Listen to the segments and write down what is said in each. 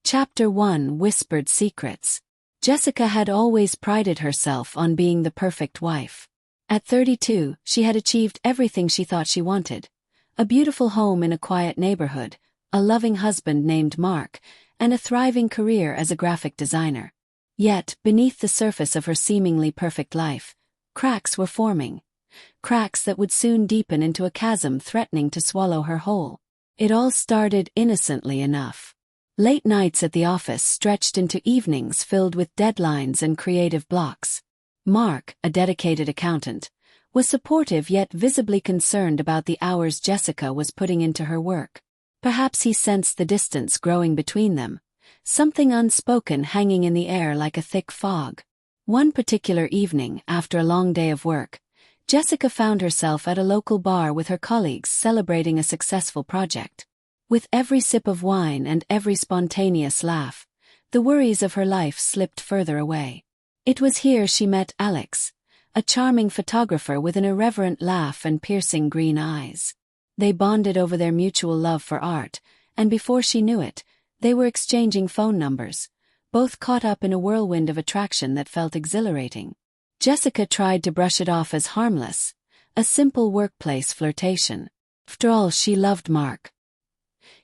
Chapter 1: Whispered Secrets. Jessica had always prided herself on being the perfect wife. At 32, she had achieved everything she thought she wanted: a beautiful home in a quiet neighborhood, a loving husband named Mark, and a thriving career as a graphic designer. Yet, beneath the surface of her seemingly perfect life, cracks were forming. Cracks that would soon deepen into a chasm threatening to swallow her whole. It all started innocently enough. Late nights at the office stretched into evenings filled with deadlines and creative blocks. Mark, a dedicated accountant, was supportive yet visibly concerned about the hours Jessica was putting into her work. Perhaps he sensed the distance growing between them, something unspoken hanging in the air like a thick fog. One particular evening, after a long day of work, Jessica found herself at a local bar with her colleagues celebrating a successful project. With every sip of wine and every spontaneous laugh, the worries of her life slipped further away. It was here she met Alex, a charming photographer with an irreverent laugh and piercing green eyes. They bonded over their mutual love for art, and before she knew it, they were exchanging phone numbers, both caught up in a whirlwind of attraction that felt exhilarating. Jessica tried to brush it off as harmless, a simple workplace flirtation. After all, she loved Mark.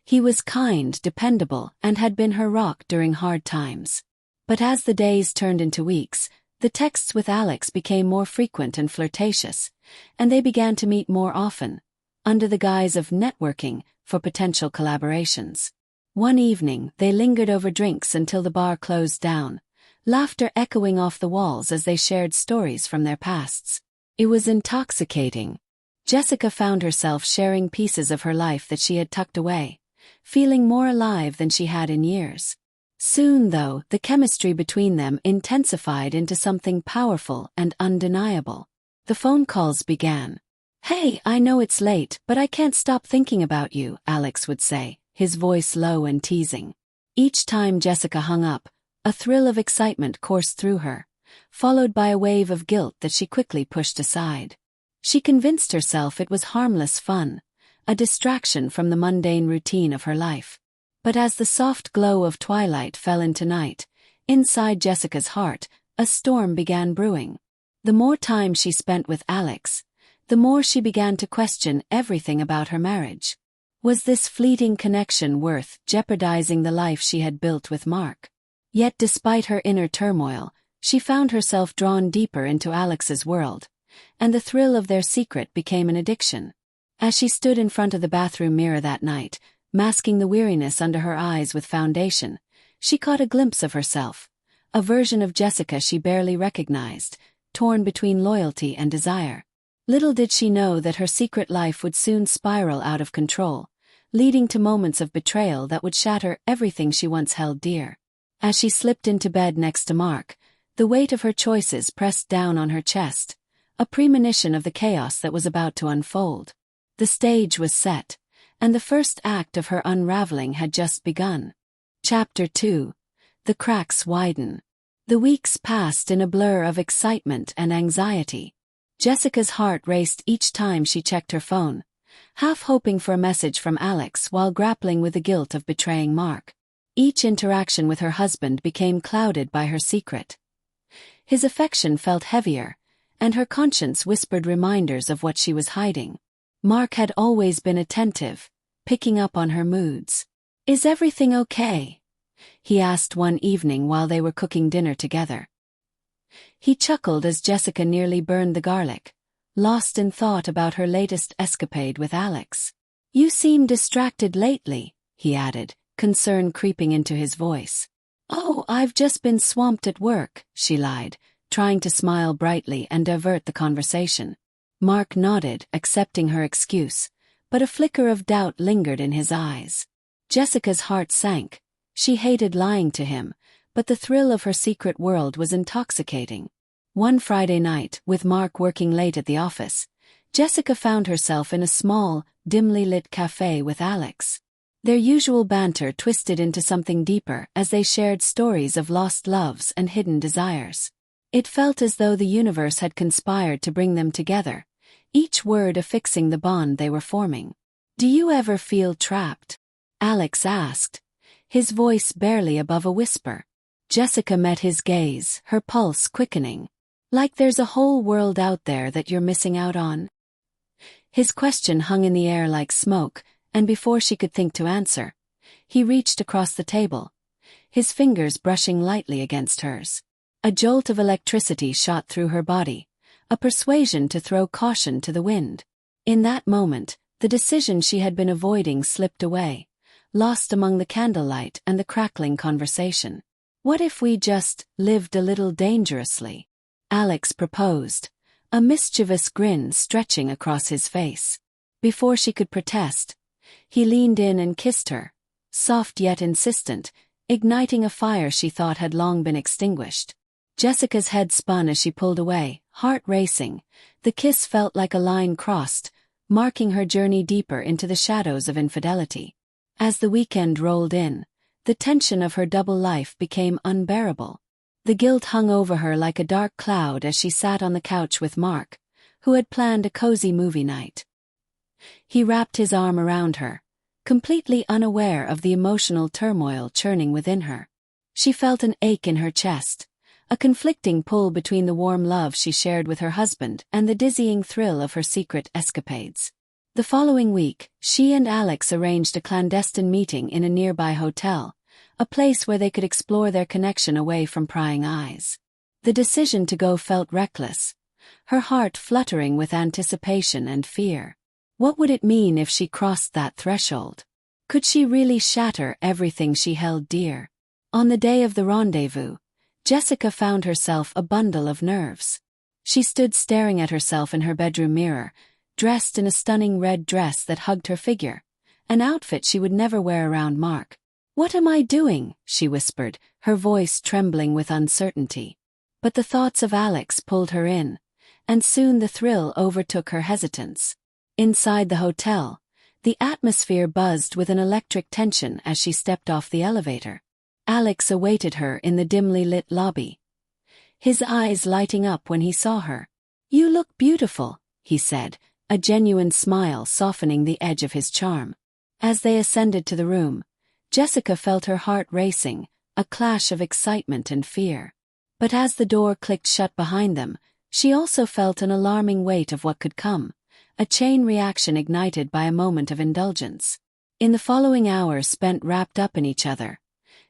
He was kind, dependable, and had been her rock during hard times. But as the days turned into weeks, the texts with Alex became more frequent and flirtatious, and they began to meet more often, under the guise of networking for potential collaborations. One evening, they lingered over drinks until the bar closed down, laughter echoing off the walls as they shared stories from their pasts. It was intoxicating. Jessica found herself sharing pieces of her life that she had tucked away, feeling more alive than she had in years. Soon, though, the chemistry between them intensified into something powerful and undeniable. The phone calls began. "Hey, I know it's late, but I can't stop thinking about you," Alex would say, his voice low and teasing. Each time Jessica hung up, a thrill of excitement coursed through her, followed by a wave of guilt that she quickly pushed aside. She convinced herself it was harmless fun, a distraction from the mundane routine of her life. But as the soft glow of twilight fell into night, inside Jessica's heart, a storm began brewing. The more time she spent with Alex, the more she began to question everything about her marriage. Was this fleeting connection worth jeopardizing the life she had built with Mark? Yet despite her inner turmoil, she found herself drawn deeper into Alex's world, and the thrill of their secret became an addiction. As she stood in front of the bathroom mirror that night, masking the weariness under her eyes with foundation, she caught a glimpse of herself, a version of Jessica she barely recognized, torn between loyalty and desire. Little did she know that her secret life would soon spiral out of control, leading to moments of betrayal that would shatter everything she once held dear. As she slipped into bed next to Mark, the weight of her choices pressed down on her chest, a premonition of the chaos that was about to unfold. The stage was set, and the first act of her unraveling had just begun. Chapter 2: The Cracks Widen. The weeks passed in a blur of excitement and anxiety. Jessica's heart raced each time she checked her phone, half hoping for a message from Alex while grappling with the guilt of betraying Mark. Each interaction with her husband became clouded by her secret. His affection felt heavier, and her conscience whispered reminders of what she was hiding. Mark had always been attentive, picking up on her moods. "Is everything okay?" he asked one evening while they were cooking dinner together. He chuckled as Jessica nearly burned the garlic, lost in thought about her latest escapade with Alex. "You seem distracted lately," he added, concern creeping into his voice. "Oh, I've just been swamped at work," she lied, trying to smile brightly and divert the conversation. Mark nodded, accepting her excuse, but a flicker of doubt lingered in his eyes. Jessica's heart sank. She hated lying to him, but the thrill of her secret world was intoxicating. One Friday night, with Mark working late at the office, Jessica found herself in a small, dimly lit cafe with Alex. Their usual banter twisted into something deeper as they shared stories of lost loves and hidden desires. It felt as though the universe had conspired to bring them together, each word affixing the bond they were forming. "Do you ever feel trapped?" Alex asked, his voice barely above a whisper. Jessica met his gaze, her pulse quickening. Like there's a whole world out there that you're missing out on? His question hung in the air like smoke, and before she could think to answer, he reached across the table, his fingers brushing lightly against hers. A jolt of electricity shot through her body, a persuasion to throw caution to the wind. In that moment, the decision she had been avoiding slipped away, lost among the candlelight and the crackling conversation. What if we just lived a little dangerously? Alex proposed, a mischievous grin stretching across his face. Before she could protest, he leaned in and kissed her, soft yet insistent, igniting a fire she thought had long been extinguished. Jessica's head spun as she pulled away, heart racing. The kiss felt like a line crossed, marking her journey deeper into the shadows of infidelity. As the weekend rolled in, the tension of her double life became unbearable. The guilt hung over her like a dark cloud as she sat on the couch with Mark, who had planned a cozy movie night. He wrapped his arm around her, completely unaware of the emotional turmoil churning within her. She felt an ache in her chest, a conflicting pull between the warm love she shared with her husband and the dizzying thrill of her secret escapades. The following week, she and Alex arranged a clandestine meeting in a nearby hotel, a place where they could explore their connection away from prying eyes. The decision to go felt reckless, her heart fluttering with anticipation and fear. What would it mean if she crossed that threshold? Could she really shatter everything she held dear? On the day of the rendezvous, Jessica found herself a bundle of nerves. She stood staring at herself in her bedroom mirror, dressed in a stunning red dress that hugged her figure, an outfit she would never wear around Mark. "What am I doing?" she whispered, her voice trembling with uncertainty. But the thoughts of Alex pulled her in, and soon the thrill overtook her hesitance. Inside the hotel, the atmosphere buzzed with an electric tension as she stepped off the elevator. Alex awaited her in the dimly lit lobby, his eyes lighting up when he saw her. "You look beautiful," he said, a genuine smile softening the edge of his charm. As they ascended to the room, Jessica felt her heart racing, a clash of excitement and fear. But as the door clicked shut behind them, she also felt an alarming weight of what could come, a chain reaction ignited by a moment of indulgence. In the following hours spent wrapped up in each other,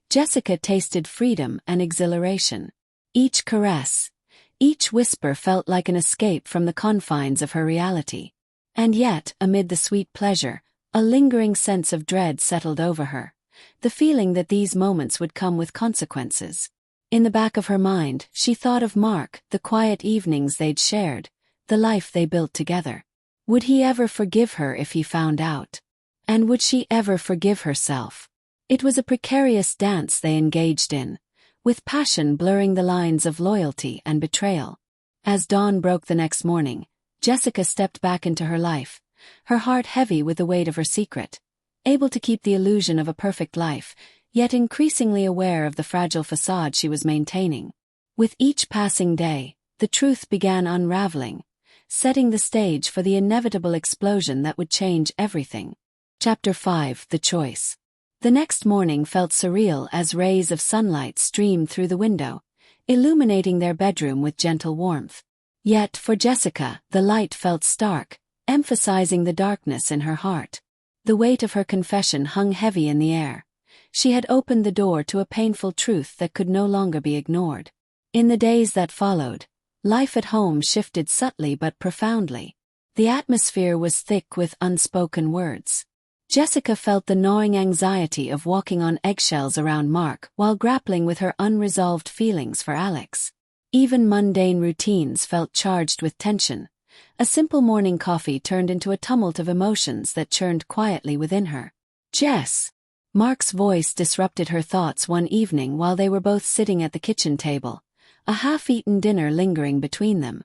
Jessica tasted freedom and exhilaration. Each caress, each whisper felt like an escape from the confines of her reality. And yet, amid the sweet pleasure, a lingering sense of dread settled over her, the feeling that these moments would come with consequences. In the back of her mind, she thought of Mark, the quiet evenings they'd shared, the life they built together. Would he ever forgive her if he found out? And would she ever forgive herself? It was a precarious dance they engaged in, with passion blurring the lines of loyalty and betrayal. As dawn broke the next morning, Jessica stepped back into her life, her heart heavy with the weight of her secret, able to keep the illusion of a perfect life, yet increasingly aware of the fragile facade she was maintaining. With each passing day, the truth began unraveling, setting the stage for the inevitable explosion that would change everything. Chapter 5: The Choice. The next morning felt surreal as rays of sunlight streamed through the window, illuminating their bedroom with gentle warmth. Yet, for Jessica, the light felt stark, emphasizing the darkness in her heart. The weight of her confession hung heavy in the air. She had opened the door to a painful truth that could no longer be ignored. In the days that followed, life at home shifted subtly but profoundly. The atmosphere was thick with unspoken words. Jessica felt the gnawing anxiety of walking on eggshells around Mark while grappling with her unresolved feelings for Alex. Even mundane routines felt charged with tension. A simple morning coffee turned into a tumult of emotions that churned quietly within her. "Jess!" Mark's voice disrupted her thoughts one evening while they were both sitting at the kitchen table, a half-eaten dinner lingering between them.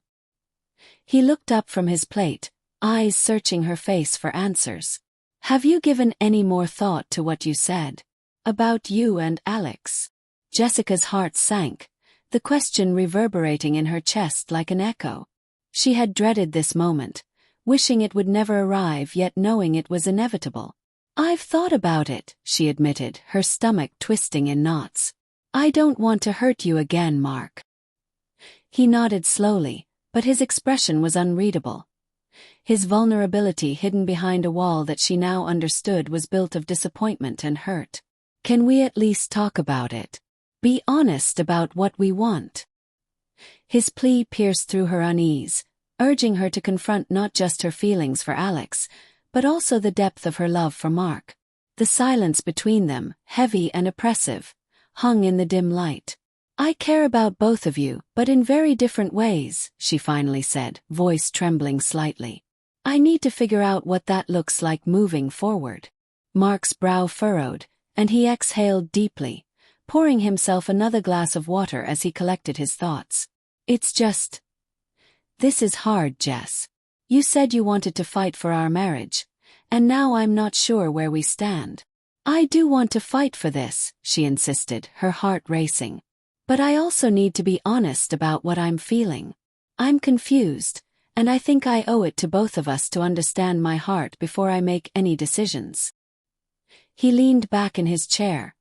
He looked up from his plate, eyes searching her face for answers. "Have you given any more thought to what you said? About you and Alex?" Jessica's heart sank, the question reverberating in her chest like an echo. She had dreaded this moment, wishing it would never arrive yet knowing it was inevitable. I've thought about it, she admitted, her stomach twisting in knots. I don't want to hurt you again, Mark. He nodded slowly, but his expression was unreadable. His vulnerability hidden behind a wall that she now understood was built of disappointment and hurt. Can we at least talk about it? Be honest about what we want. His plea pierced through her unease, urging her to confront not just her feelings for Alex, but also the depth of her love for Mark. The silence between them, heavy and oppressive, hung in the dim light. I care about both of you, but in very different ways, she finally said, voice trembling slightly. I need to figure out what that looks like moving forward. Mark's brow furrowed, and he exhaled deeply, pouring himself another glass of water as he collected his thoughts. It's just... This is hard, Jess. You said you wanted to fight for our marriage, and now I'm not sure where we stand. I do want to fight for this, she insisted, her heart racing. But I also need to be honest about what I'm feeling. I'm confused, and I think I owe it to both of us to understand my heart before I make any decisions. He leaned back in his chair,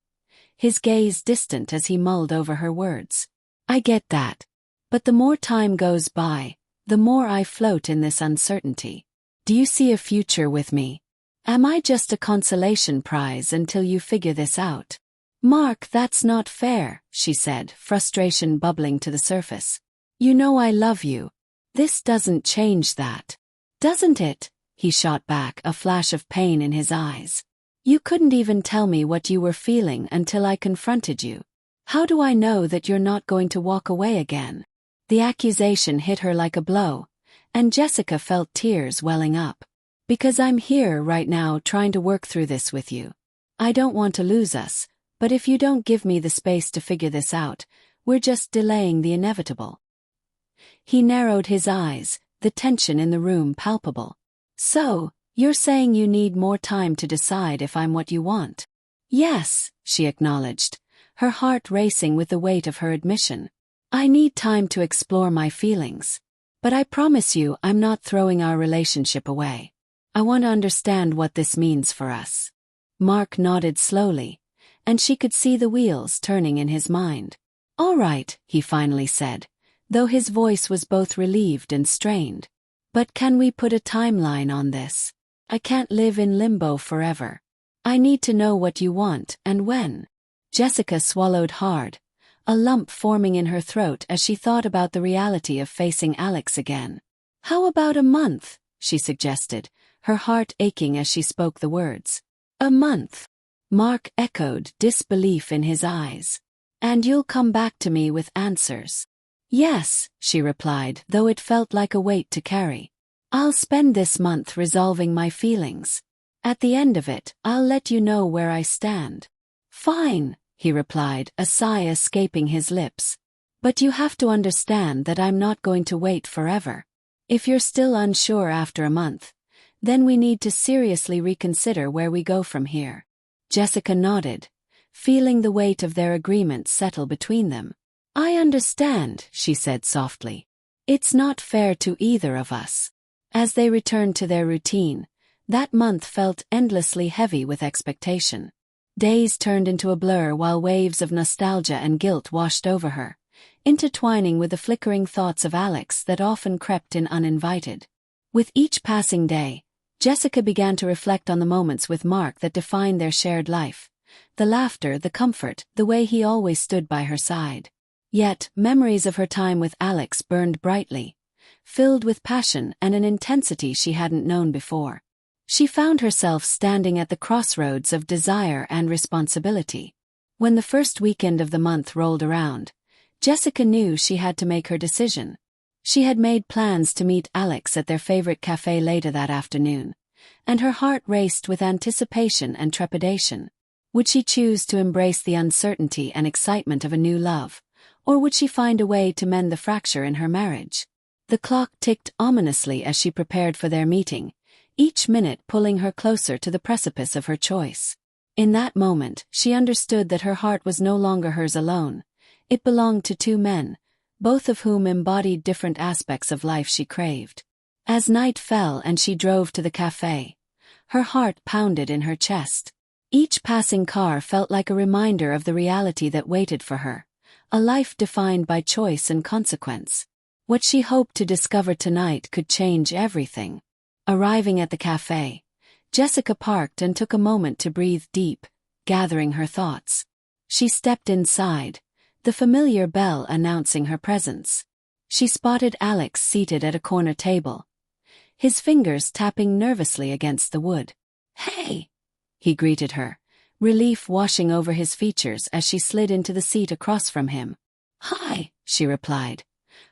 his gaze distant as he mulled over her words. I get that. But the more time goes by, the more I float in this uncertainty. Do you see a future with me? Am I just a consolation prize until you figure this out? Mark, that's not fair, she said, frustration bubbling to the surface. You know I love you. This doesn't change that. Doesn't it? He shot back, a flash of pain in his eyes. You couldn't even tell me what you were feeling until I confronted you. How do I know that you're not going to walk away again? The accusation hit her like a blow, and Jessica felt tears welling up. Because I'm here right now trying to work through this with you. I don't want to lose us, but if you don't give me the space to figure this out, we're just delaying the inevitable. He narrowed his eyes, the tension in the room palpable. So, you're saying you need more time to decide if I'm what you want? Yes, she acknowledged, her heart racing with the weight of her admission. I need time to explore my feelings. But I promise you I'm not throwing our relationship away. I want to understand what this means for us. Mark nodded slowly, and she could see the wheels turning in his mind. All right, he finally said, though his voice was both relieved and strained. But can we put a timeline on this? I can't live in limbo forever. I need to know what you want and when. Jessica swallowed hard, a lump forming in her throat as she thought about the reality of facing Alex again. How about a month? She suggested, her heart aching as she spoke the words. A month? Mark echoed, disbelief in his eyes. And you'll come back to me with answers? Yes, she replied, though it felt like a weight to carry. I'll spend this month resolving my feelings. At the end of it, I'll let you know where I stand. Fine, he replied, a sigh escaping his lips. But you have to understand that I'm not going to wait forever. If you're still unsure after a month, then we need to seriously reconsider where we go from here. Jessica nodded, feeling the weight of their agreement settle between them. I understand, she said softly. It's not fair to either of us. As they returned to their routine, that month felt endlessly heavy with expectation. Days turned into a blur while waves of nostalgia and guilt washed over her, intertwining with the flickering thoughts of Alex that often crept in uninvited. With each passing day, Jessica began to reflect on the moments with Mark that defined their shared life. The laughter, the comfort, the way he always stood by her side. Yet, memories of her time with Alex burned brightly, filled with passion and an intensity she hadn't known before. She found herself standing at the crossroads of desire and responsibility. When the first weekend of the month rolled around, Jessica knew she had to make her decision. She had made plans to meet Alex at their favorite cafe later that afternoon, and her heart raced with anticipation and trepidation. Would she choose to embrace the uncertainty and excitement of a new love, or would she find a way to mend the fracture in her marriage? The clock ticked ominously as she prepared for their meeting, each minute pulling her closer to the precipice of her choice. In that moment, she understood that her heart was no longer hers alone. It belonged to two men, both of whom embodied different aspects of life she craved. As night fell and she drove to the cafe, Her heart pounded in her chest. Each passing car felt like a reminder of the reality that waited for her, a life defined by choice and consequence. What she hoped to discover tonight could change everything. Arriving at the cafe, Jessica parked and took a moment to breathe deep, gathering her thoughts. She stepped inside, the familiar bell announcing her presence. She spotted Alex seated at a corner table, his fingers tapping nervously against the wood. "Hey!" he greeted her, relief washing over his features as she slid into the seat across from him. "Hi," she replied,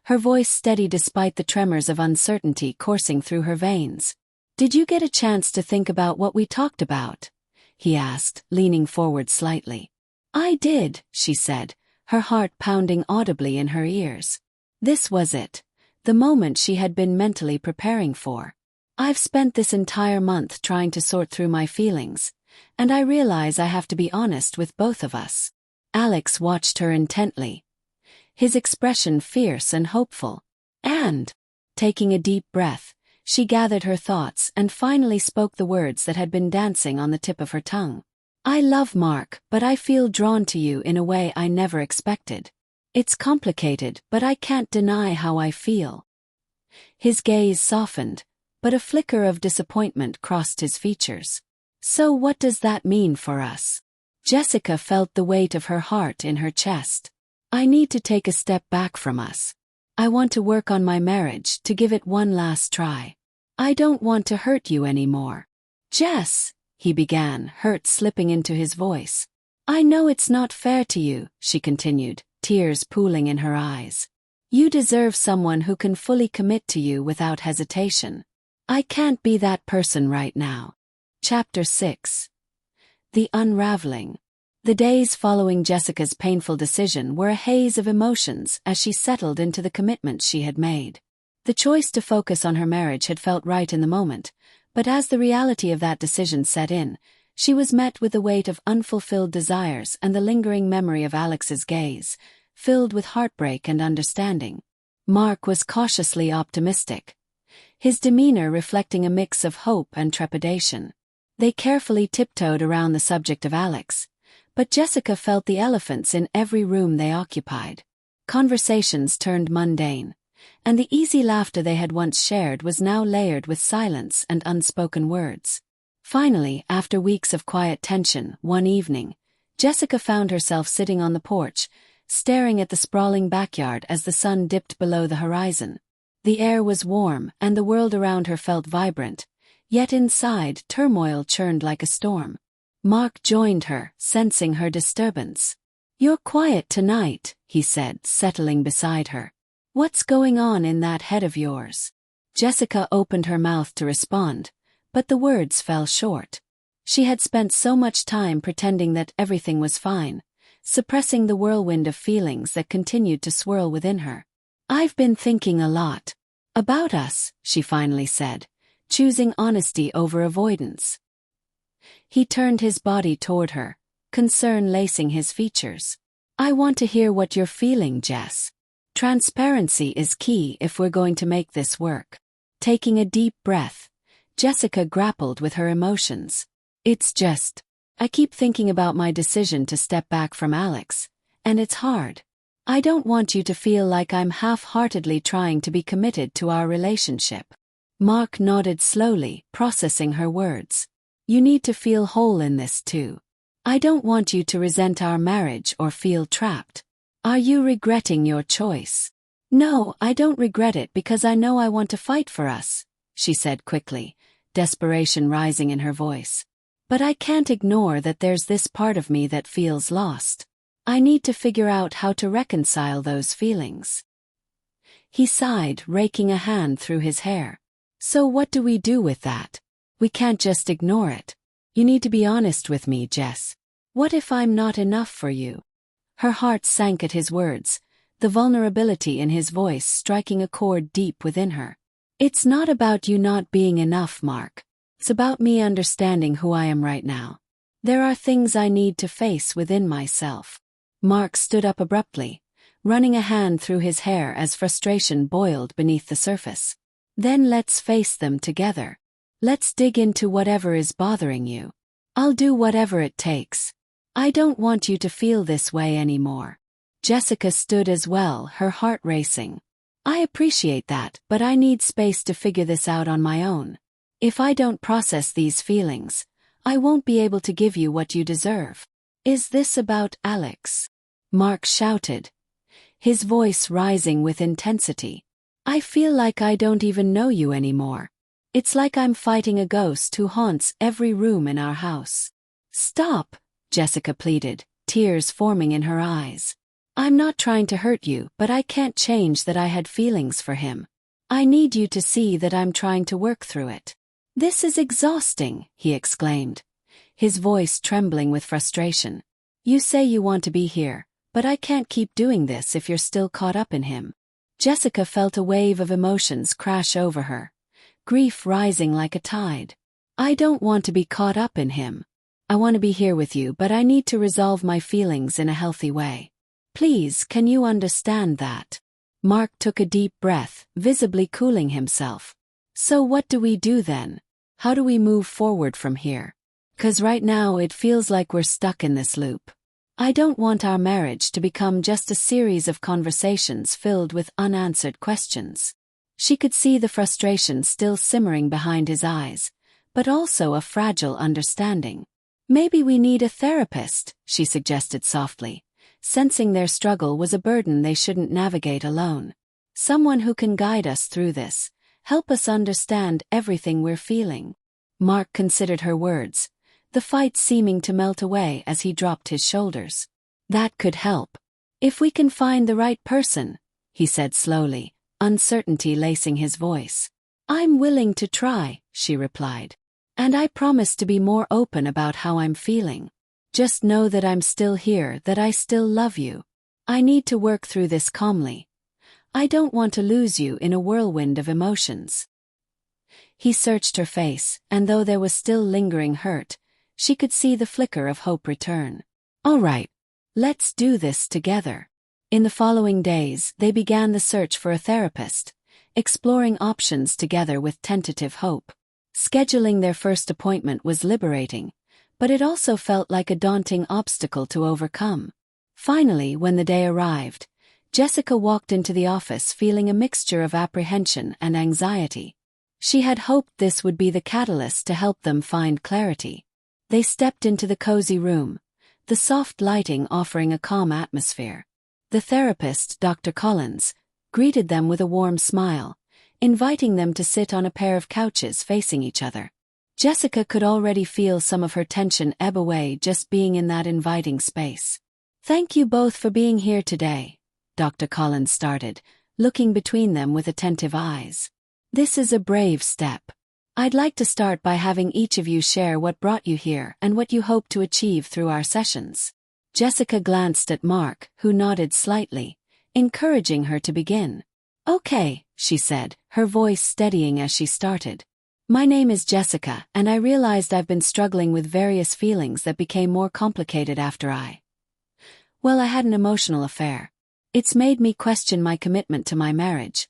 her voice steady despite the tremors of uncertainty coursing through her veins. "Did you get a chance to think about what we talked about?" he asked, leaning forward slightly. "I did," she said, her heart pounding audibly in her ears. This was it, the moment she had been mentally preparing for. "I've spent this entire month trying to sort through my feelings, and I realize I have to be honest with both of us." Alex watched her intently, his expression fierce and hopeful. And, taking a deep breath, she gathered her thoughts and finally spoke the words that had been dancing on the tip of her tongue. "I love Mark, but I feel drawn to you in a way I never expected. It's complicated, but I can't deny how I feel." His gaze softened, but a flicker of disappointment crossed his features. "So what does that mean for us?" Jessica felt the weight of her heart in her chest. "I need to take a step back from us. I want to work on my marriage, to give it one last try. I don't want to hurt you anymore." "Jess," he began, hurt slipping into his voice. "I know it's not fair to you," she continued, tears pooling in her eyes. "You deserve someone who can fully commit to you without hesitation. I can't be that person right now." Chapter 6. The Unraveling. The days following Jessica's painful decision were a haze of emotions as she settled into the commitment she had made. The choice to focus on her marriage had felt right in the moment, but as the reality of that decision set in, she was met with the weight of unfulfilled desires and the lingering memory of Alex's gaze, filled with heartbreak and understanding. Mark was cautiously optimistic, his demeanor reflecting a mix of hope and trepidation. They carefully tiptoed around the subject of Alex, but Jessica felt the elephants in every room they occupied. Conversations turned mundane, and the easy laughter they had once shared was now layered with silence and unspoken words. Finally, after weeks of quiet tension, one evening, Jessica found herself sitting on the porch, staring at the sprawling backyard as the sun dipped below the horizon. The air was warm, and the world around her felt vibrant, yet inside, turmoil churned like a storm. Mark joined her, sensing her disturbance. "You're quiet tonight," he said, settling beside her. "What's going on in that head of yours?" Jessica opened her mouth to respond, but the words fell short. She had spent so much time pretending that everything was fine, suppressing the whirlwind of feelings that continued to swirl within her. "I've been thinking a lot about us," she finally said, choosing honesty over avoidance. He turned his body toward her, concern lacing his features. "I want to hear what you're feeling, Jess. Transparency is key if we're going to make this work." Taking a deep breath, Jessica grappled with her emotions. "It's just, I keep thinking about my decision to step back from Alex, and it's hard. I don't want you to feel like I'm half-heartedly trying to be committed to our relationship." Mark nodded slowly, processing her words. "You need to feel whole in this too. I don't want you to resent our marriage or feel trapped. Are you regretting your choice?" "No, I don't regret it because I know I want to fight for us," she said quickly, desperation rising in her voice. "But I can't ignore that there's this part of me that feels lost. I need to figure out how to reconcile those feelings." He sighed, raking a hand through his hair. "So what do we do with that? We can't just ignore it. You need to be honest with me, Jess. What if I'm not enough for you?" Her heart sank at his words, the vulnerability in his voice striking a chord deep within her. "It's not about you not being enough, Mark. It's about me understanding who I am right now. There are things I need to face within myself." Mark stood up abruptly, running a hand through his hair as frustration boiled beneath the surface. "Then let's face them together. Let's dig into whatever is bothering you. I'll do whatever it takes. I don't want you to feel this way anymore." Jessica stood as well, her heart racing. "I appreciate that, but I need space to figure this out on my own. If I don't process these feelings, I won't be able to give you what you deserve." "Is this about Alex?" Mark shouted, his voice rising with intensity. "I feel like I don't even know you anymore. It's like I'm fighting a ghost who haunts every room in our house." "Stop," Jessica pleaded, tears forming in her eyes. "I'm not trying to hurt you, but I can't change that I had feelings for him. I need you to see that I'm trying to work through it." "This is exhausting," he exclaimed, his voice trembling with frustration. "You say you want to be here, but I can't keep doing this if you're still caught up in him." Jessica felt a wave of emotions crash over her, grief rising like a tide. "I don't want to be caught up in him. I want to be here with you, but I need to resolve my feelings in a healthy way. Please, can you understand that?" Mark took a deep breath, visibly cooling himself. "So what do we do then? How do we move forward from here? 'Cause right now it feels like we're stuck in this loop. I don't want our marriage to become just a series of conversations filled with unanswered questions." She could see the frustration still simmering behind his eyes, but also a fragile understanding. "Maybe we need a therapist," she suggested softly, sensing their struggle was a burden they shouldn't navigate alone. "Someone who can guide us through this, help us understand everything we're feeling." Mark considered her words, the fight seeming to melt away as he dropped his shoulders. "That could help. If we can find the right person," he said slowly, uncertainty lacing his voice. "I'm willing to try," she replied. "And I promise to be more open about how I'm feeling. Just know that I'm still here, that I still love you. I need to work through this calmly. I don't want to lose you in a whirlwind of emotions." He searched her face, and though there was still lingering hurt, she could see the flicker of hope return. "All right. Let's do this together." In the following days, they began the search for a therapist, exploring options together with tentative hope. Scheduling their first appointment was liberating, but it also felt like a daunting obstacle to overcome. Finally, when the day arrived, Jessica walked into the office feeling a mixture of apprehension and anxiety. She had hoped this would be the catalyst to help them find clarity. They stepped into the cozy room, the soft lighting offering a calm atmosphere. The therapist, Dr. Collins, greeted them with a warm smile, inviting them to sit on a pair of couches facing each other. Jessica could already feel some of her tension ebb away just being in that inviting space. "Thank you both for being here today," Dr. Collins started, looking between them with attentive eyes. "This is a brave step. I'd like to start by having each of you share what brought you here and what you hope to achieve through our sessions." Jessica glanced at Mark, who nodded slightly, encouraging her to begin. "Okay," she said, her voice steadying as she started. "My name is Jessica, and I realized I've been struggling with various feelings that became more complicated after I had an emotional affair. It's made me question my commitment to my marriage,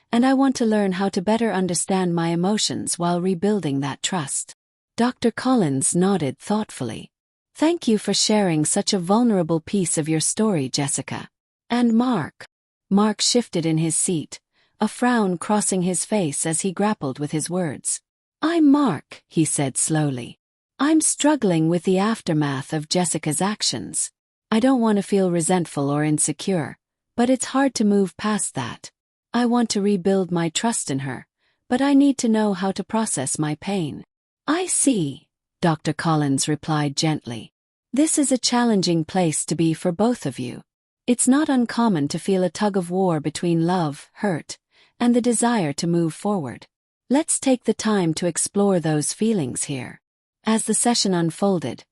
and I want to learn how to better understand my emotions while rebuilding that trust." Dr. Collins nodded thoughtfully. "Thank you for sharing such a vulnerable piece of your story, Jessica. And Mark?" Mark shifted in his seat, a frown crossing his face as he grappled with his words. "I'm Mark," he said slowly. "I'm struggling with the aftermath of Jessica's actions. I don't want to feel resentful or insecure, but it's hard to move past that. I want to rebuild my trust in her, but I need to know how to process my pain." "I see," Dr. Collins replied gently. "This is a challenging place to be for both of you. It's not uncommon to feel a tug-of-war between love, hurt, and the desire to move forward. Let's take the time to explore those feelings here." As the session unfolded,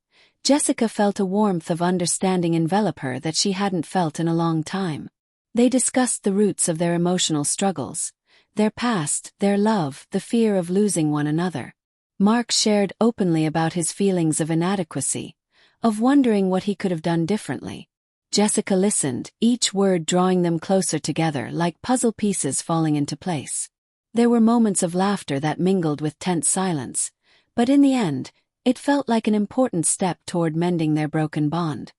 Jessica felt a warmth of understanding envelop her that she hadn't felt in a long time. They discussed the roots of their emotional struggles, their past, their love, the fear of losing one another. Mark shared openly about his feelings of inadequacy, of wondering what he could have done differently. Jessica listened, each word drawing them closer together like puzzle pieces falling into place. There were moments of laughter that mingled with tense silence, but in the end, it felt like an important step toward mending their broken bond.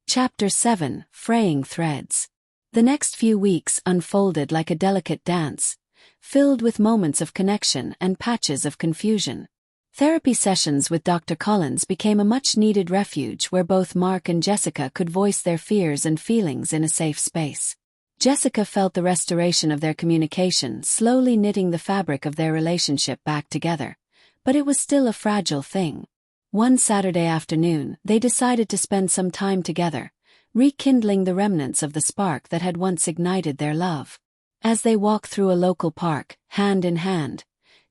Chapter 7: Fraying Threads. The next few weeks unfolded like a delicate dance, filled with moments of connection and patches of confusion. Therapy sessions with Dr. Collins became a much-needed refuge where both Mark and Jessica could voice their fears and feelings in a safe space. Jessica felt the restoration of their communication slowly knitting the fabric of their relationship back together, but it was still a fragile thing. One Saturday afternoon, they decided to spend some time together, rekindling the remnants of the spark that had once ignited their love. As they walked through a local park, hand in hand,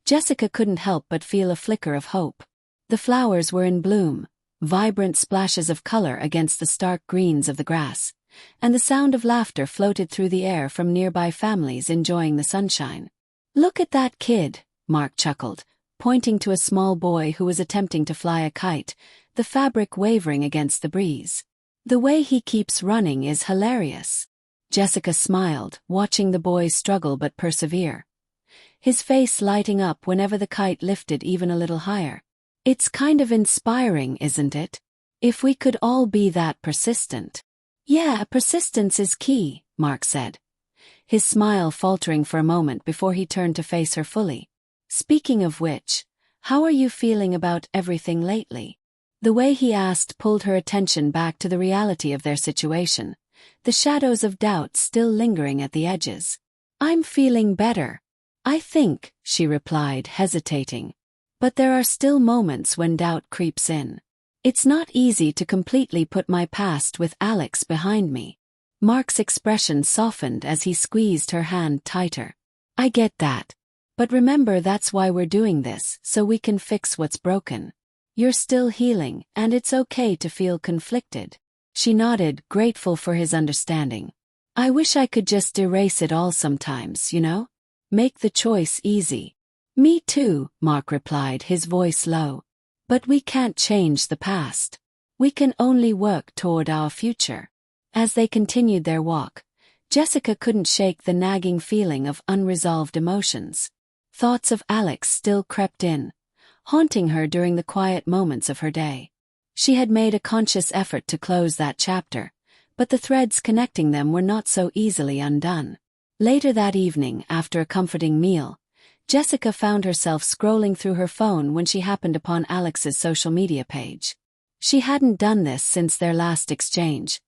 Jessica couldn't help but feel a flicker of hope. The flowers were in bloom, vibrant splashes of color against the stark greens of the grass, and the sound of laughter floated through the air from nearby families enjoying the sunshine. "Look at that kid," Mark chuckled, pointing to a small boy who was attempting to fly a kite, the fabric wavering against the breeze. "The way he keeps running is hilarious." Jessica smiled, watching the boy struggle but persevere, his face lighting up whenever the kite lifted even a little higher. "It's kind of inspiring, isn't it? If we could all be that persistent." "Yeah, persistence is key," Mark said, his smile faltering for a moment before he turned to face her fully. "Speaking of which, how are you feeling about everything lately?" The way he asked pulled her attention back to the reality of their situation, the shadows of doubt still lingering at the edges. "I'm feeling better, I think," she replied, hesitating. "But there are still moments when doubt creeps in. It's not easy to completely put my past with Alex behind me." Mark's expression softened as he squeezed her hand tighter. "I get that. But remember, that's why we're doing this, so we can fix what's broken. You're still healing, and it's okay to feel conflicted." She nodded, grateful for his understanding. "I wish I could just erase it all sometimes, you know? Make the choice easy." "Me too," Mark replied, his voice low. "But we can't change the past. We can only work toward our future." As they continued their walk, Jessica couldn't shake the nagging feeling of unresolved emotions. Thoughts of Alex still crept in, haunting her during the quiet moments of her day. She had made a conscious effort to close that chapter, but the threads connecting them were not so easily undone. Later that evening, after a comforting meal, Jessica found herself scrolling through her phone when she happened upon Alex's social media page. She hadn't done this since their last exchange,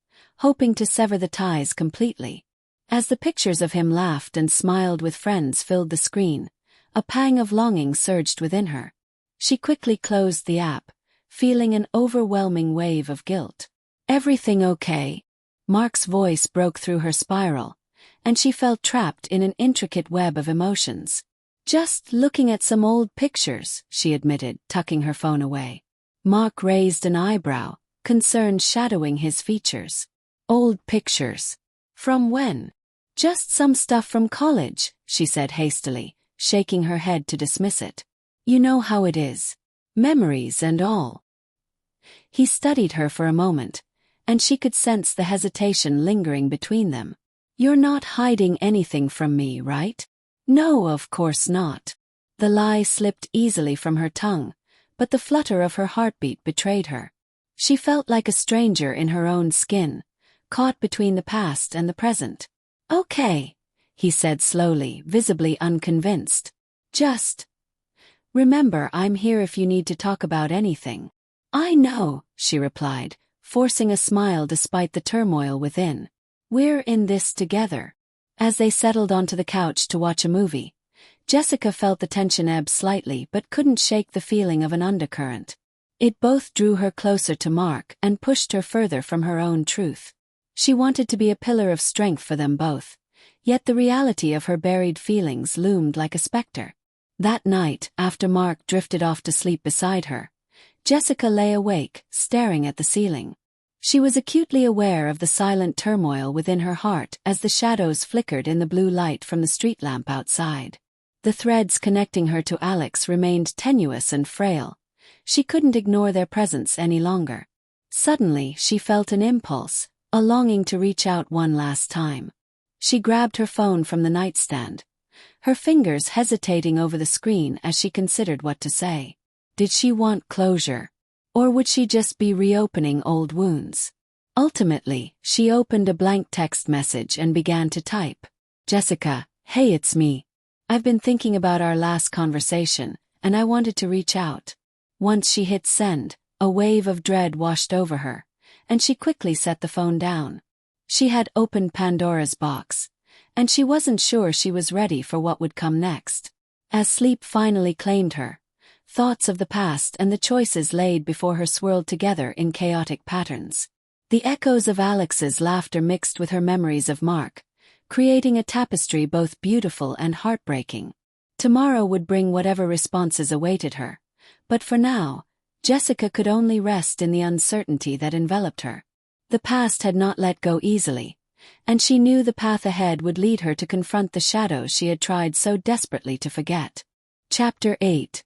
hoping to sever the ties completely. As the pictures of him laughed and smiled with friends filled the screen, a pang of longing surged within her. She quickly closed the app, feeling an overwhelming wave of guilt. "Everything okay?" Mark's voice broke through her spiral, and she felt trapped in an intricate web of emotions. "Just looking at some old pictures," she admitted, tucking her phone away. Mark raised an eyebrow, concern shadowing his features. "Old pictures? From when?" "Just some stuff from college," she said hastily, shaking her head to dismiss it. "You know how it is. Memories and all." He studied her for a moment, and she could sense the hesitation lingering between them. "You're not hiding anything from me, right?" "No, of course not." The lie slipped easily from her tongue, but the flutter of her heartbeat betrayed her. She felt like a stranger in her own skin, caught between the past and the present. "Okay," he said slowly, visibly unconvinced. "Just remember, I'm here if you need to talk about anything." "I know," she replied, forcing a smile despite the turmoil within. "We're in this together." As they settled onto the couch to watch a movie, Jessica felt the tension ebb slightly but couldn't shake the feeling of an undercurrent. It both drew her closer to Mark and pushed her further from her own truth. She wanted to be a pillar of strength for them both, yet the reality of her buried feelings loomed like a specter. That night, after Mark drifted off to sleep beside her, Jessica lay awake, staring at the ceiling. She was acutely aware of the silent turmoil within her heart as the shadows flickered in the blue light from the street lamp outside. The threads connecting her to Alex remained tenuous and frail. She couldn't ignore their presence any longer. Suddenly, she felt an impulse, a longing to reach out one last time. She grabbed her phone from the nightstand, her fingers hesitating over the screen as she considered what to say. Did she want closure? Or would she just be reopening old wounds? Ultimately, she opened a blank text message and began to type. Jessica, hey, it's me. I've been thinking about our last conversation, and I wanted to reach out. Once she hit send, a wave of dread washed over her, and she quickly set the phone down. She had opened Pandora's box, and she wasn't sure she was ready for what would come next. As sleep finally claimed her, thoughts of the past and the choices laid before her swirled together in chaotic patterns. The echoes of Alex's laughter mixed with her memories of Mark, creating a tapestry both beautiful and heartbreaking. Tomorrow would bring whatever responses awaited her, but for now, Jessica could only rest in the uncertainty that enveloped her. The past had not let go easily, and she knew the path ahead would lead her to confront the shadows she had tried so desperately to forget. Chapter 8.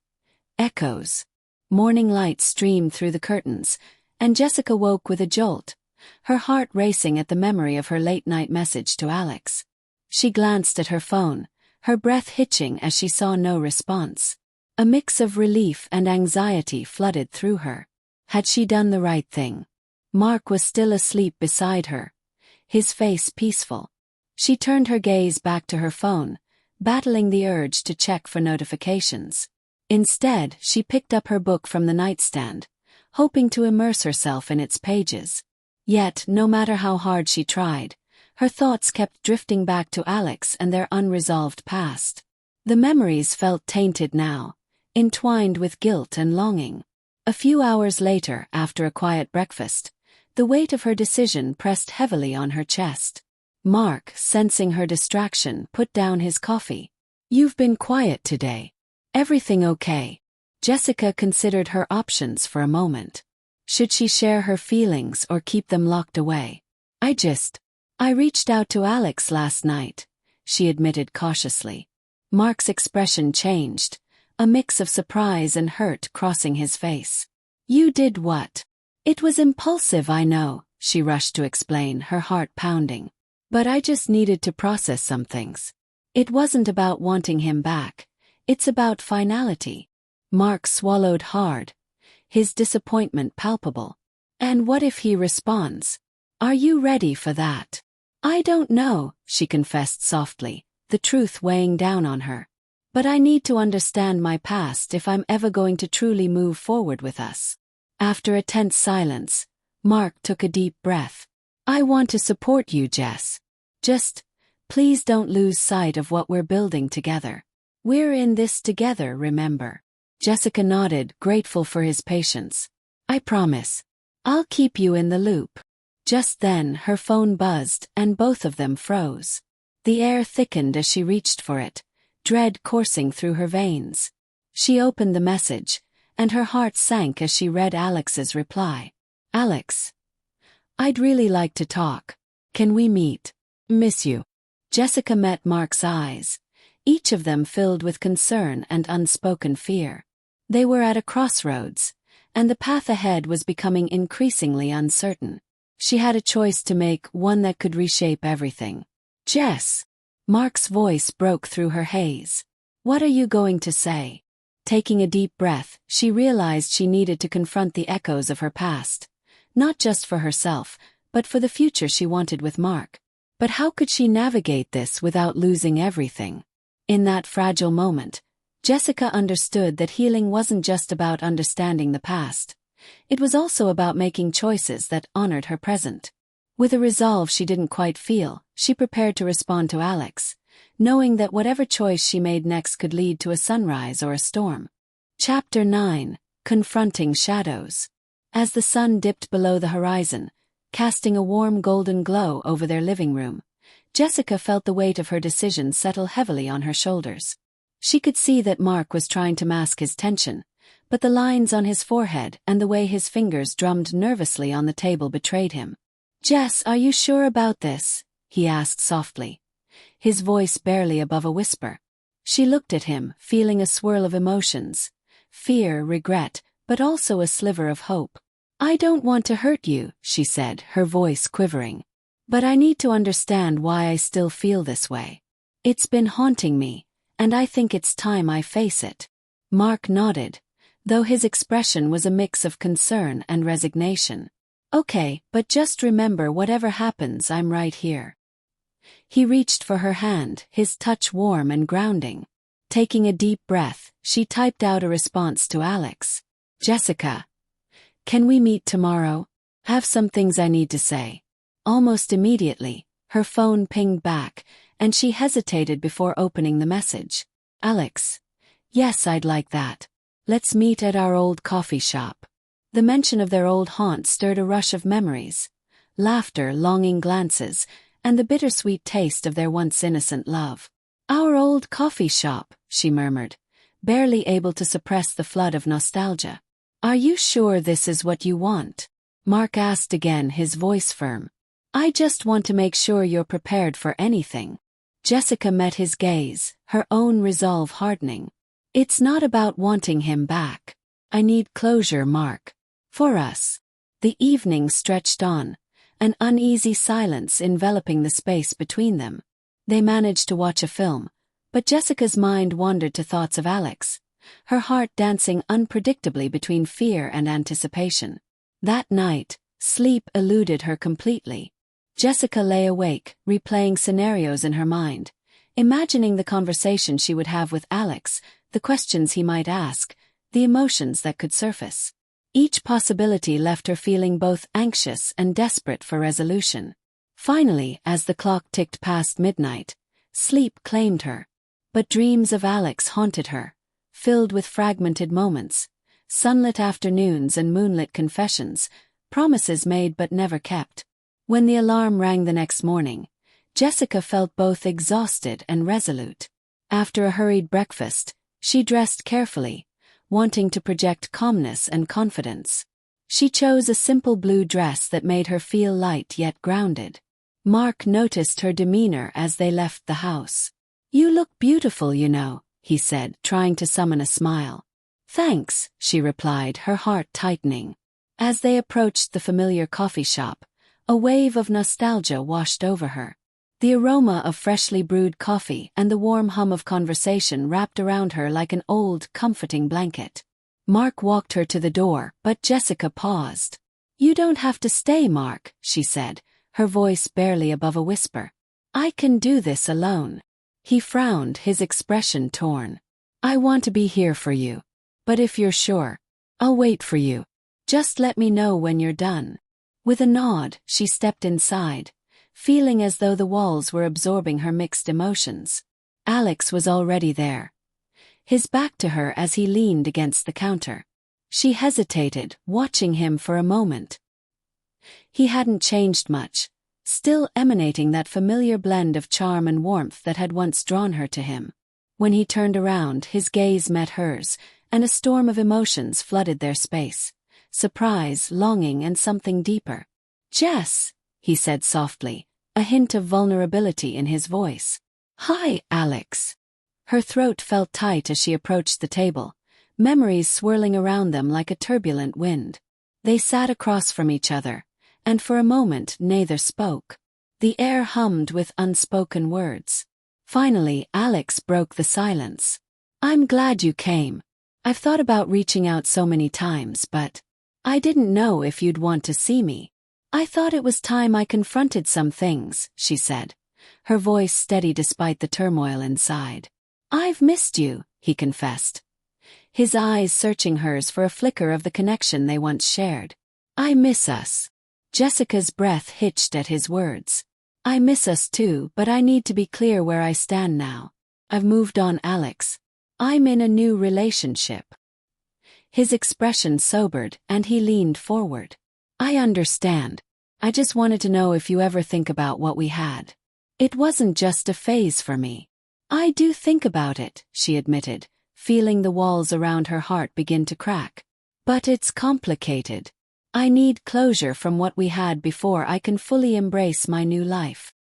Echoes. Morning light streamed through the curtains, and Jessica woke with a jolt, her heart racing at the memory of her late-night message to Alex. She glanced at her phone, her breath hitching as she saw no response. A mix of relief and anxiety flooded through her. Had she done the right thing? Mark was still asleep beside her, his face peaceful. She turned her gaze back to her phone, battling the urge to check for notifications. Instead, she picked up her book from the nightstand, hoping to immerse herself in its pages. Yet, no matter how hard she tried, her thoughts kept drifting back to Alex and their unresolved past. The memories felt tainted now, entwined with guilt and longing. A few hours later, after a quiet breakfast, the weight of her decision pressed heavily on her chest. Mark, sensing her distraction, put down his coffee. "You've been quiet today. Everything okay?" Jessica considered her options for a moment. Should she share her feelings or keep them locked away? I reached out to Alex last night," she admitted cautiously. Mark's expression changed, a mix of surprise and hurt crossing his face. "You did what?" "It was impulsive, I know," she rushed to explain, her heart pounding. "But I just needed to process some things. It wasn't about wanting him back. It's about finality." Mark swallowed hard, his disappointment palpable. "And what if he responds? Are you ready for that?" "I don't know," she confessed softly, the truth weighing down on her. "But I need to understand my past if I'm ever going to truly move forward with us." After a tense silence, Mark took a deep breath. "I want to support you, Jess. Just, please don't lose sight of what we're building together. We're in this together, remember?" Jessica nodded, grateful for his patience. "I promise. I'll keep you in the loop." Just then, her phone buzzed, and both of them froze. The air thickened as she reached for it, dread coursing through her veins. She opened the message, and her heart sank as she read Alex's reply. "Alex, I'd really like to talk. Can we meet? Miss you." Jessica met Mark's eyes, each of them filled with concern and unspoken fear. They were at a crossroads, and the path ahead was becoming increasingly uncertain. She had a choice to make, one that could reshape everything. "Jess!" Mark's voice broke through her haze. "What are you going to say?" Taking a deep breath, she realized she needed to confront the echoes of her past, not just for herself, but for the future she wanted with Mark. But how could she navigate this without losing everything? In that fragile moment, Jessica understood that healing wasn't just about understanding the past. It was also about making choices that honored her present. With a resolve she didn't quite feel, she prepared to respond to Alex, knowing that whatever choice she made next could lead to a sunrise or a storm. Chapter 9. Confronting Shadows. As the sun dipped below the horizon, casting a warm golden glow over their living room, Jessica felt the weight of her decision settle heavily on her shoulders. She could see that Mark was trying to mask his tension, but the lines on his forehead and the way his fingers drummed nervously on the table betrayed him. "Jess, are you sure about this?" he asked softly, his voice barely above a whisper. She looked at him, feeling a swirl of emotions, fear, regret, but also a sliver of hope. "I don't want to hurt you," she said, her voice quivering. "But I need to understand why I still feel this way. It's been haunting me. and I think it's time I face it. Mark nodded, though his expression was a mix of concern and resignation. Okay, but just remember, whatever happens, I'm right here. He reached for her hand, his touch warm and grounding. Taking a deep breath, she typed out a response to Alex. Jessica, can we meet tomorrow? Have some things I need to say. Almost immediately, her phone pinged back, and she hesitated before opening the message. Alex. Yes, I'd like that. Let's meet at our old coffee shop. The mention of their old haunt stirred a rush of memories. Laughter, longing glances, and the bittersweet taste of their once innocent love. Our old coffee shop, she murmured, barely able to suppress the flood of nostalgia. Are you sure this is what you want? Mark asked again, his voice firm. I just want to make sure you're prepared for anything. Jessica met his gaze, her own resolve hardening. It's not about wanting him back. I need closure, Mark. For us. The evening stretched on, an uneasy silence enveloping the space between them. They managed to watch a film, but Jessica's mind wandered to thoughts of Alex, her heart dancing unpredictably between fear and anticipation. That night, sleep eluded her completely. Jessica lay awake, replaying scenarios in her mind, imagining the conversation she would have with Alex, the questions he might ask, the emotions that could surface. Each possibility left her feeling both anxious and desperate for resolution. Finally, as the clock ticked past midnight, sleep claimed her. But dreams of Alex haunted her, filled with fragmented moments, sunlit afternoons and moonlit confessions, promises made but never kept. When the alarm rang the next morning, Jessica felt both exhausted and resolute. After a hurried breakfast, she dressed carefully, wanting to project calmness and confidence. She chose a simple blue dress that made her feel light yet grounded. Mark noticed her demeanor as they left the house. You look beautiful, you know, he said, trying to summon a smile. Thanks, she replied, her heart tightening. As they approached the familiar coffee shop, a wave of nostalgia washed over her. The aroma of freshly brewed coffee and the warm hum of conversation wrapped around her like an old, comforting blanket. Mark walked her to the door, but Jessica paused. You don't have to stay, Mark, she said, her voice barely above a whisper. I can do this alone. He frowned, his expression torn. I want to be here for you. But if you're sure, I'll wait for you. Just let me know when you're done. With a nod, she stepped inside, feeling as though the walls were absorbing her mixed emotions. Alex was already there, his back to her as he leaned against the counter. She hesitated, watching him for a moment. He hadn't changed much, still emanating that familiar blend of charm and warmth that had once drawn her to him. When he turned around, his gaze met hers, and a storm of emotions flooded their space. Surprise, longing, and something deeper. Jess, he said softly, a hint of vulnerability in his voice. Hi, Alex. Her throat felt tight as she approached the table, memories swirling around them like a turbulent wind. They sat across from each other, and for a moment neither spoke. The air hummed with unspoken words. Finally, Alex broke the silence. I'm glad you came. I've thought about reaching out so many times, but I didn't know if you'd want to see me. I thought it was time I confronted some things, she said, her voice steady despite the turmoil inside. I've missed you, he confessed, his eyes searching hers for a flicker of the connection they once shared. I miss us. Jessica's breath hitched at his words. I miss us too, but I need to be clear where I stand now. I've moved on, Alex. I'm in a new relationship. His expression sobered, and he leaned forward. I understand. I just wanted to know if you ever think about what we had. It wasn't just a phase for me. I do think about it, she admitted, feeling the walls around her heart begin to crack. But it's complicated. I need closure from what we had before I can fully embrace my new life.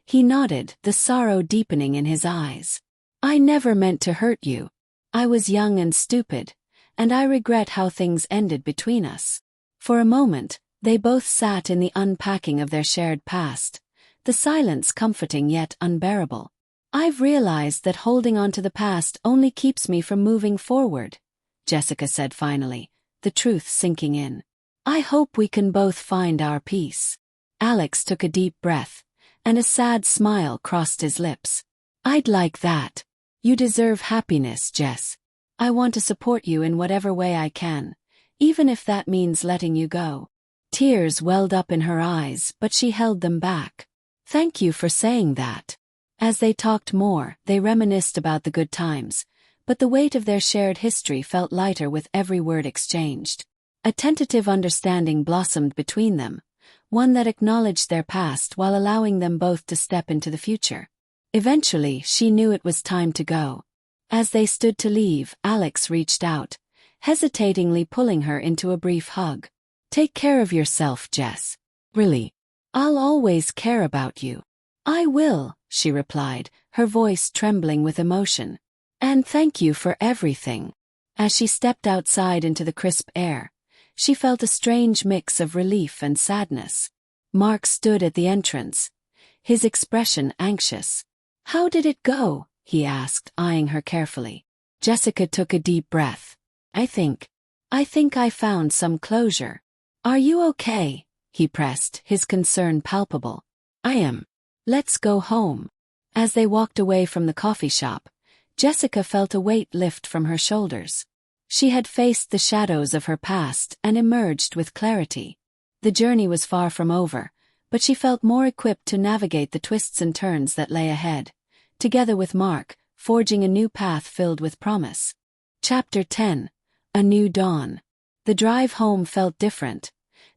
He nodded, the sorrow deepening in his eyes. I never meant to hurt you. I was young and stupid, and I regret how things ended between us. For a moment, they both sat in the unpacking of their shared past, the silence comforting yet unbearable. I've realized that holding on to the past only keeps me from moving forward, Jessica said finally, the truth sinking in. I hope we can both find our peace. Alex took a deep breath, and a sad smile crossed his lips. I'd like that. You deserve happiness, Jess. I want to support you in whatever way I can, even if that means letting you go. Tears welled up in her eyes, but she held them back. Thank you for saying that. As they talked more, they reminisced about the good times, but the weight of their shared history felt lighter with every word exchanged. A tentative understanding blossomed between them, one that acknowledged their past while allowing them both to step into the future. Eventually, she knew it was time to go. As they stood to leave, Alex reached out, hesitatingly pulling her into a brief hug. Take care of yourself, Jess. Really. I'll always care about you. I will, she replied, her voice trembling with emotion. And thank you for everything. As she stepped outside into the crisp air, she felt a strange mix of relief and sadness. Mark stood at the entrance, his expression anxious. How did it go? He asked, eyeing her carefully. Jessica took a deep breath. I think I found some closure. Are you okay? He pressed, his concern palpable. I am. Let's go home. As they walked away from the coffee shop, Jessica felt a weight lift from her shoulders. She had faced the shadows of her past and emerged with clarity. The journey was far from over, but she felt more equipped to navigate the twists and turns that lay ahead, together with Mark, forging a new path filled with promise. Chapter 10. A New Dawn. The drive home felt different,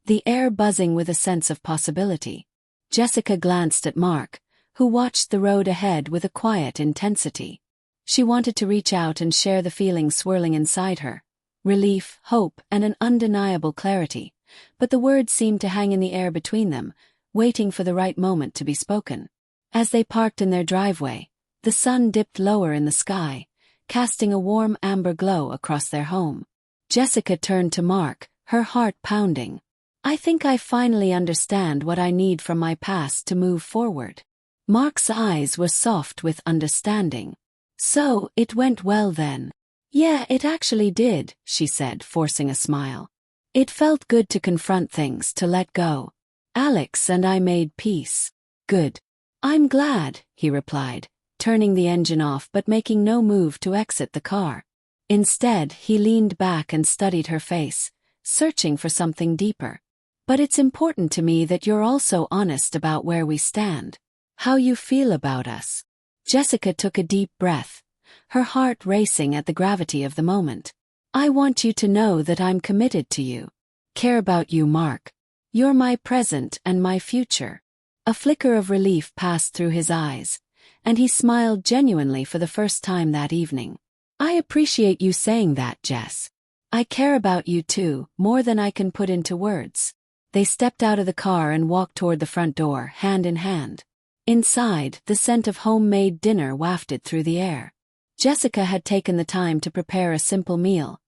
the air buzzing with a sense of possibility. Jessica glanced at Mark, who watched the road ahead with a quiet intensity. She wanted to reach out and share the feelings swirling inside her, relief, hope, and an undeniable clarity, but the words seemed to hang in the air between them, waiting for the right moment to be spoken. As they parked in their driveway, the sun dipped lower in the sky, casting a warm amber glow across their home. Jessica turned to Mark, her heart pounding. I think I finally understand what I need from my past to move forward. Mark's eyes were soft with understanding. So, it went well then. Yeah, it actually did, she said, forcing a smile. It felt good to confront things, to let go. Alex and I made peace. Good. I'm glad, he replied, turning the engine off but making no move to exit the car. Instead, he leaned back and studied her face, searching for something deeper. But it's important to me that you're also honest about where we stand. How you feel about us. Jessica took a deep breath, her heart racing at the gravity of the moment. I want you to know that I'm committed to you. Care about you, Mark. You're my present and my future. A flicker of relief passed through his eyes, and he smiled genuinely for the first time that evening. I appreciate you saying that, Jess. I care about you too, more than I can put into words. They stepped out of the car and walked toward the front door, hand in hand. Inside, the scent of homemade dinner wafted through the air. Jessica had taken the time to prepare a simple meal,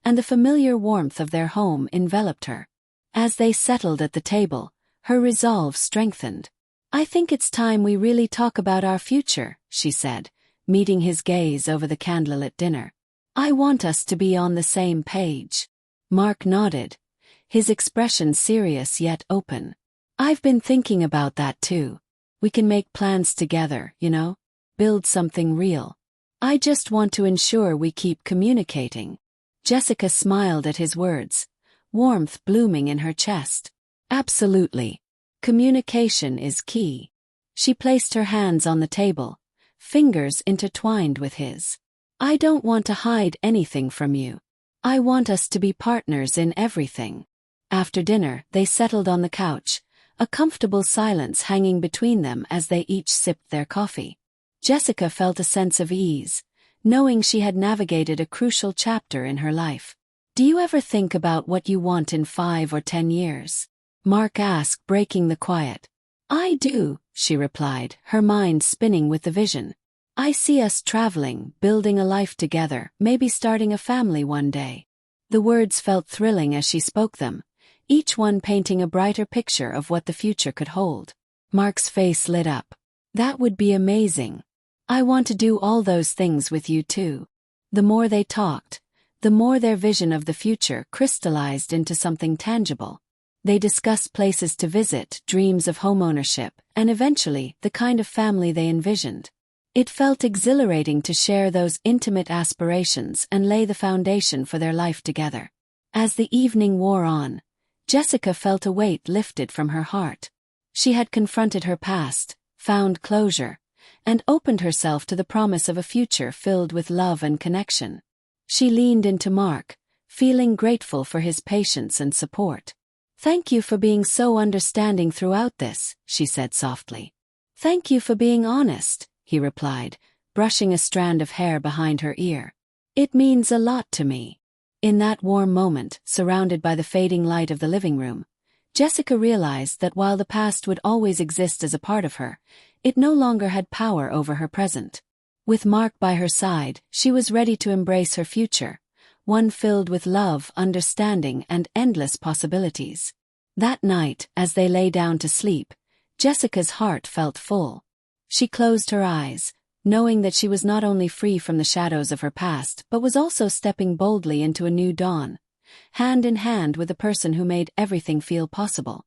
and the familiar warmth of their home enveloped her. As they settled at the table, her resolve strengthened. I think it's time we really talk about our future, she said, meeting his gaze over the candlelit dinner. I want us to be on the same page. Mark nodded, his expression serious yet open. I've been thinking about that too. We can make plans together, build something real. I just want to ensure we keep communicating. Jessica smiled at his words, warmth blooming in her chest. Absolutely. Communication is key. She placed her hands on the table, fingers intertwined with his. I don't want to hide anything from you. I want us to be partners in everything. After dinner, they settled on the couch, a comfortable silence hanging between them as they each sipped their coffee. Jessica felt a sense of ease, knowing she had navigated a crucial chapter in her life. Do you ever think about what you want in 5 or 10 years? Mark asked, breaking the quiet. I do, she replied, her mind spinning with the vision. I see us traveling, building a life together, maybe starting a family one day. The words felt thrilling as she spoke them, each one painting a brighter picture of what the future could hold. Mark's face lit up. That would be amazing. I want to do all those things with you too. The more they talked, the more their vision of the future crystallized into something tangible. They discussed places to visit, dreams of homeownership, and eventually, the kind of family they envisioned. It felt exhilarating to share those intimate aspirations and lay the foundation for their life together. As the evening wore on, Jessica felt a weight lifted from her heart. She had confronted her past, found closure, and opened herself to the promise of a future filled with love and connection. She leaned into Mark, feeling grateful for his patience and support. "Thank you for being so understanding throughout this," she said softly. "Thank you for being honest," he replied, brushing a strand of hair behind her ear. "It means a lot to me." In that warm moment, surrounded by the fading light of the living room, Jessica realized that while the past would always exist as a part of her, it no longer had power over her present. With Mark by her side, she was ready to embrace her future, one filled with love, understanding, and endless possibilities. That night, as they lay down to sleep, Jessica's heart felt full. She closed her eyes, knowing that she was not only free from the shadows of her past but was also stepping boldly into a new dawn, hand in hand with the person who made everything feel possible.